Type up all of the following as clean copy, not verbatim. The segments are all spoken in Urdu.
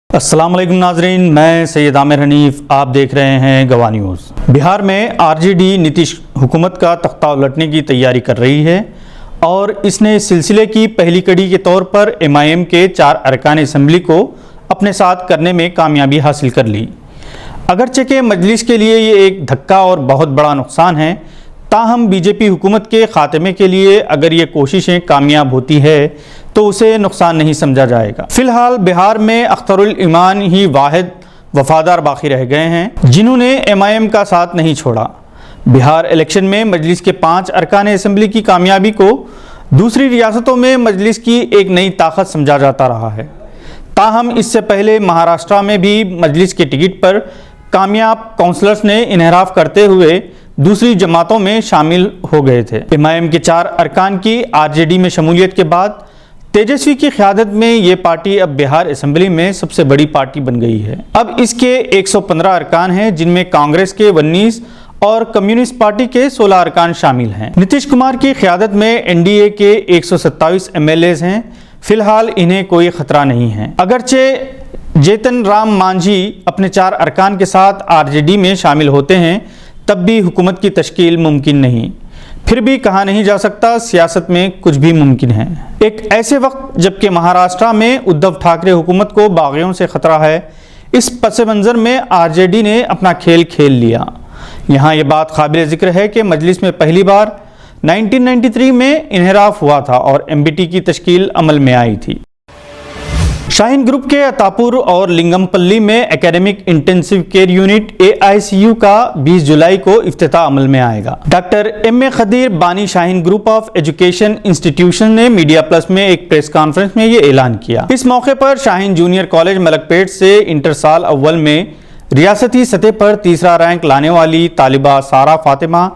السلام علیکم ناظرین، میں سید عامر حنیف، آپ دیکھ رہے ہیں گواہ نیوز۔ بہار میں آر جے ڈی نتیش حکومت کا تختہ الٹنے کی تیاری کر رہی ہے اور اس نے اس سلسلے کی پہلی کڑی کے طور پر ایم آئی ایم کے 4 ارکان اسمبلی کو اپنے ساتھ کرنے میں کامیابی حاصل کر لی۔ اگرچہ کہ مجلس کے لیے یہ ایک دھکا اور بہت بڑا نقصان ہے، تاہم بی جے پی حکومت کے خاتمے کے لیے اگر یہ کوششیں کامیاب ہوتی ہے تو اسے نقصان نہیں سمجھا جائے گا۔ فی الحال بہار میں اختر الایمان ہی واحد وفادار باقی رہ گئے ہیں جنہوں نے ایم آئی ایم کا ساتھ نہیں چھوڑا۔ بہار الیکشن میں مجلس کے 5 ارکان اسمبلی کی کامیابی کو دوسری ریاستوں میں مجلس کی ایک نئی طاقت سمجھا جاتا رہا ہے، تاہم اس سے پہلے مہاراشٹرا میں بھی مجلس کے ٹکٹ پر کامیاب کونسلرز نے انحراف کرتے ہوئے دوسری جماعتوں میں شامل ہو گئے تھے۔ ایم آئی ایم کے 4 ارکان کی آر جے ڈی میں شمولیت کے بعد تیجسوی کی قیادت میں یہ پارٹی اب بہار اسمبلی میں سب سے بڑی پارٹی بن گئی ہے۔ اب اس کے 115 ارکان ہیں، جن میں کانگریس کے 19 اور کمیونسٹ پارٹی کے 16 ارکان شامل ہیں۔ نتیش کمار کی قیادت میں این ڈی اے کے 127 ایم ایل ایز ہیں۔ فی الحال انہیں کوئی خطرہ نہیں ہے۔ اگرچہ جیتن رام مانجھی اپنے 4 ارکان کے ساتھ آر جے ڈی میں شامل ہوتے ہیں، تب بھی حکومت کی تشکیل ممکن نہیں۔ پھر بھی کہا نہیں جا سکتا، سیاست میں کچھ بھی ممکن ہے۔ ایک ایسے وقت جبکہ مہاراشٹرا میں ادھو ٹھاکرے حکومت کو باغیوں سے خطرہ ہے، اس پس منظر میں آر جے ڈی نے اپنا کھیل کھیل لیا۔ یہاں یہ بات قابل ذکر ہے کہ مجلس میں پہلی بار 1993 میں انحراف ہوا تھا اور ایم بی ٹی کی تشکیل عمل میں آئی تھی۔ شاہین گروپ کے اتاپور اور لنگم پلی میں academic intensive care unit A I C U کا 20 جولائی کو افتتاح عمل میں آئے گا۔ ڈاکٹر ایم اے خدیر بانی شاہین گروپ آف ایجوکیشن انسٹیٹیوشن نے میڈیا پلس میں ایک پریس کانفرنس میں یہ اعلان کیا۔ اس موقع پر شاہین جونیئر کالج ملک پیٹ سے انٹر سال اول میں ریاستی سطح پر تیسرا رینک لانے والی طالبہ سارہ فاطمہ،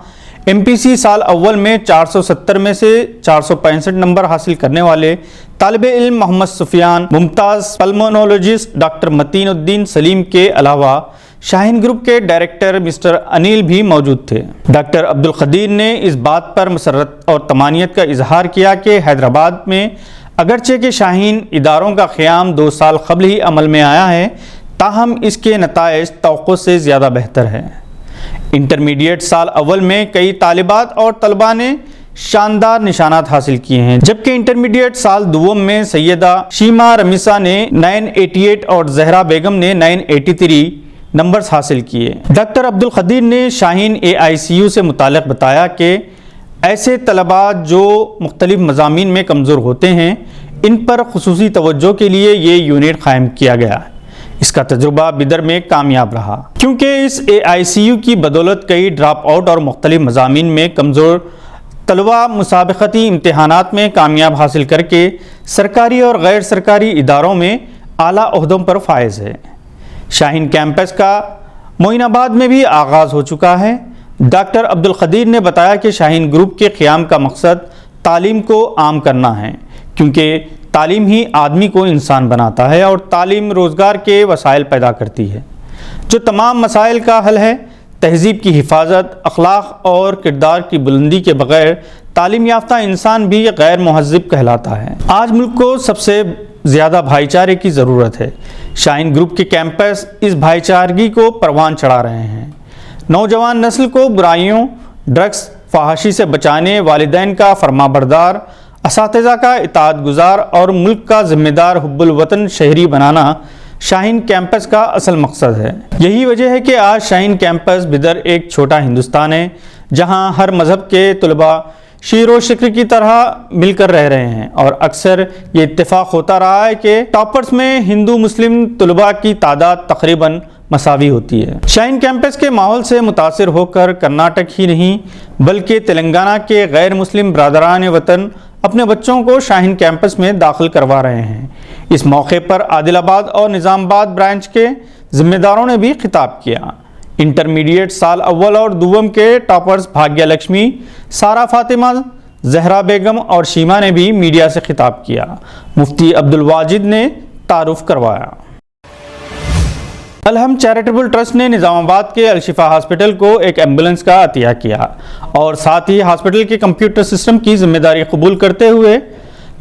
ایم پی سی سال اول میں 470 میں سے 465 نمبر حاصل کرنے والے طالب علم محمد سفیان، ممتاز پلمونولوجسٹ ڈاکٹر متین الدین سلیم کے علاوہ شاہین گروپ کے ڈائریکٹر مسٹر انیل بھی موجود تھے۔ ڈاکٹر عبدالقدیر نے اس بات پر مسرت اور طمانینت کا اظہار کیا کہ حیدرآباد میں اگرچہ کہ شاہین اداروں کا قیام 2 سال قبل ہی عمل میں آیا ہے، تاہم اس کے نتائج توقع سے زیادہ بہتر ہے۔ انٹرمیڈیٹ سال اول میں کئی طالبات اور طلباء نے شاندار نشانات حاصل کیے ہیں، جبکہ انٹرمیڈیٹ سال دوم میں سیدہ شیما رمیسا نے 988 اور زہرا بیگم نے 983 نمبرز حاصل کیے۔ ڈاکٹر عبدالقدیر نے شاہین اے آئی سی یو سے متعلق بتایا کہ ایسے طلباء جو مختلف مضامین میں کمزور ہوتے ہیں، ان پر خصوصی توجہ کے لیے یہ یونٹ قائم کیا گیا ہے۔ اس کا تجربہ بدر میں کامیاب رہا، کیونکہ اس اے آئی سی یو کی بدولت کئی ڈراپ آؤٹ اور مختلف مضامین میں کمزور طلباء مسابقتی امتحانات میں کامیاب حاصل کر کے سرکاری اور غیر سرکاری اداروں میں اعلیٰ عہدوں پر فائز ہے۔ شاہین کیمپس کا معین آباد میں بھی آغاز ہو چکا ہے۔ ڈاکٹر عبدالقدیر نے بتایا کہ شاہین گروپ کے قیام کا مقصد تعلیم کو عام کرنا ہے، کیونکہ تعلیم ہی آدمی کو انسان بناتا ہے اور تعلیم روزگار کے وسائل پیدا کرتی ہے، جو تمام مسائل کا حل ہے۔ تہذیب کی حفاظت، اخلاق اور کردار کی بلندی کے بغیر تعلیم یافتہ انسان بھی غیر مہذب کہلاتا ہے۔ آج ملک کو سب سے زیادہ بھائی چارے کی ضرورت ہے۔ شاہین گروپ کے کیمپس اس بھائی چارگی کو پروان چڑھا رہے ہیں۔ نوجوان نسل کو برائیوں، ڈرگس، فحاشی سے بچانے، والدین کا فرما بردار، اساتذہ کا اطاعت گزار اور ملک کا ذمہ دار حب الوطن شہری بنانا شاہین کیمپس کا اصل مقصد ہے۔ یہی وجہ ہے کہ آج شاہین کیمپس بدر ایک چھوٹا ہندوستان ہے، جہاں ہر مذہب کے طلباء شیر و شکر کی طرح مل کر رہ رہے ہیں، اور اکثر یہ اتفاق ہوتا رہا ہے کہ ٹاپرز میں ہندو مسلم طلباء کی تعداد تقریباً مساوی ہوتی ہے۔ شاہین کیمپس کے ماحول سے متاثر ہو کر کرناٹک ہی نہیں بلکہ تلنگانہ کے غیر مسلم برادران وطن اپنے بچوں کو شاہین کیمپس میں داخل کروا رہے ہیں۔ اس موقع پر عادل آباد اور نظام آباد برانچ کے ذمہ داروں نے بھی خطاب کیا۔ انٹرمیڈیٹ سال اول اور دوم کے ٹاپرز بھاگیہ لکشمی، سارہ فاطمہ، زہرا بیگم اور شیما نے بھی میڈیا سے خطاب کیا۔ مفتی عبدالواجد نے تعارف کروایا۔ الحم چیریٹیبل ٹرسٹ نے نظام آباد کے الشفا ہاسپٹل کو ایک ایمبولینس کا عطیہ کیا اور ساتھ ہی ہاسپٹل کے کمپیوٹر سسٹم کی ذمہ داری قبول کرتے ہوئے